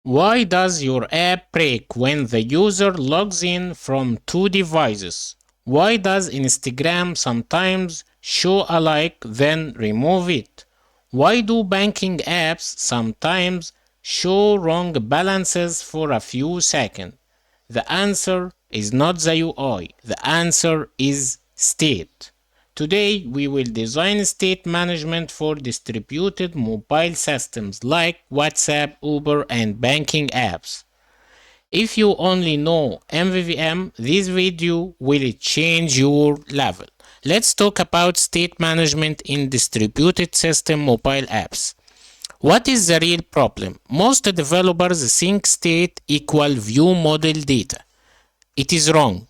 Why does your app break when the user logs in from two devices? Why does Instagram sometimes show a like then remove it? Why do banking apps sometimes show wrong balances for a few seconds? The answer is not the UI, the answer is state. Today we will design state management for distributed mobile systems like WhatsApp, Uber, and banking apps. If you only know MVVM, this video will change your level. Let's talk about state management in distributed system mobile apps. What is the real problem? Most developers think state equal view model data. It is wrong.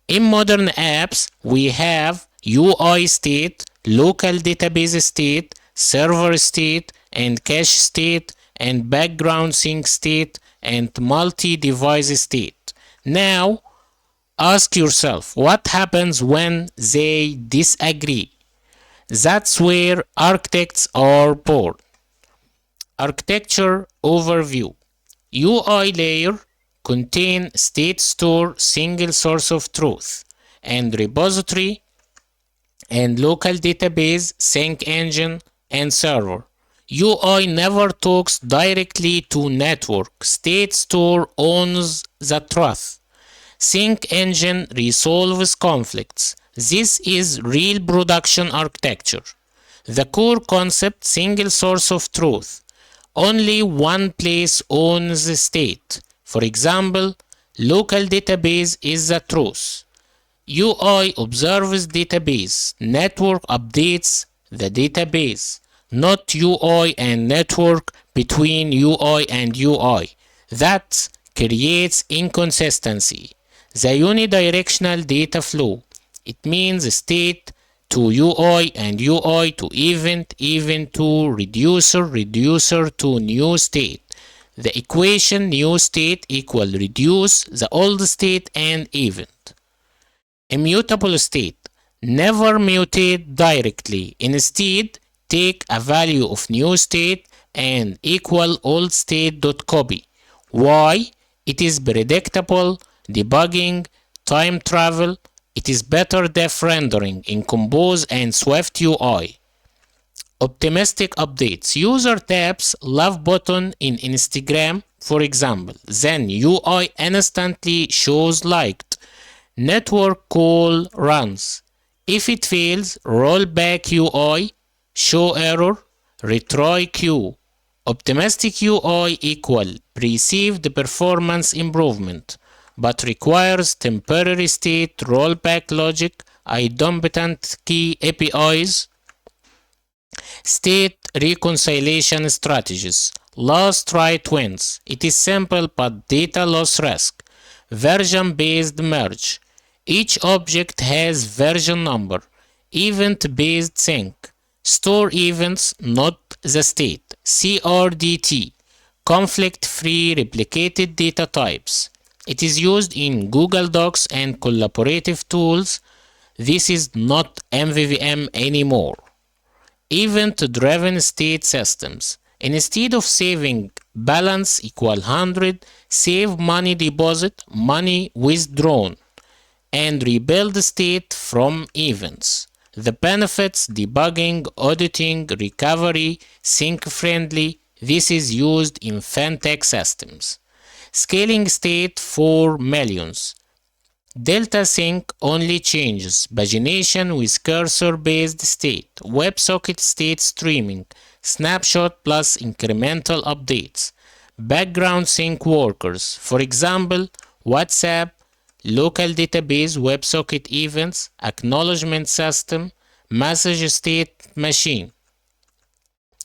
In modern apps, we have UI state, local database state, server state, and cache state, and background sync state, and multi-device state. Now, ask yourself, what happens when they disagree? That's where architects are born. Architecture overview. UI layer contain state store, single source of truth, and repository and local database, sync engine, and server. UI never talks directly to network. State store owns the truth. Sync engine resolves conflicts. This is real production architecture. The core concept, single source of truth. Only one place owns the state. For example, local database is the truth. UI observes database. Network updates the database. Not UI and network between UI and UI. That creates inconsistency. The unidirectional data flow. It means state to UI and UI to event to reducer to new state. The equation new state equal reduce the old state and event. Immutable state. Never mutate directly. Instead, take a value of new state and equal old state dot copy. Why? It is predictable, debugging, time travel. It is better def rendering in Compose and Swift UI. Optimistic updates. User taps love button in Instagram, for example. Then UI instantly shows liked. Network call runs. If it fails, roll back UI, show error, retry queue. Optimistic UI equal perceived performance improvement, but requires temporary state rollback logic, idempotent key APIs, state reconciliation strategies. Last write wins. It is simple but data loss risk. Version-based merge. Each object has version number. Event-based sync. Store events, not the state. CRDT. Conflict-free replicated data types. It is used in Google Docs and collaborative tools. This is not MVVM anymore. Event-driven state systems. Instead of saving balance equal 100, save money deposit, money withdrawn, and rebuild state from events. The benefits: debugging, auditing, recovery, sync-friendly. This is used in fintech systems. Scaling state for millions. Delta sync only changes pagination with cursor-based state, WebSocket state streaming, snapshot plus incremental updates, background sync workers, for example, WhatsApp, local database, WebSocket events, acknowledgement system, message state machine.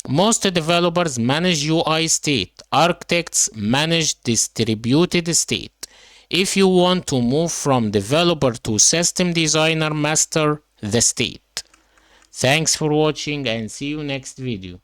Most developers manage UI state. Architects manage distributed state. If you want to move from developer to system designer, master the state. Thanks for watching and see you next video.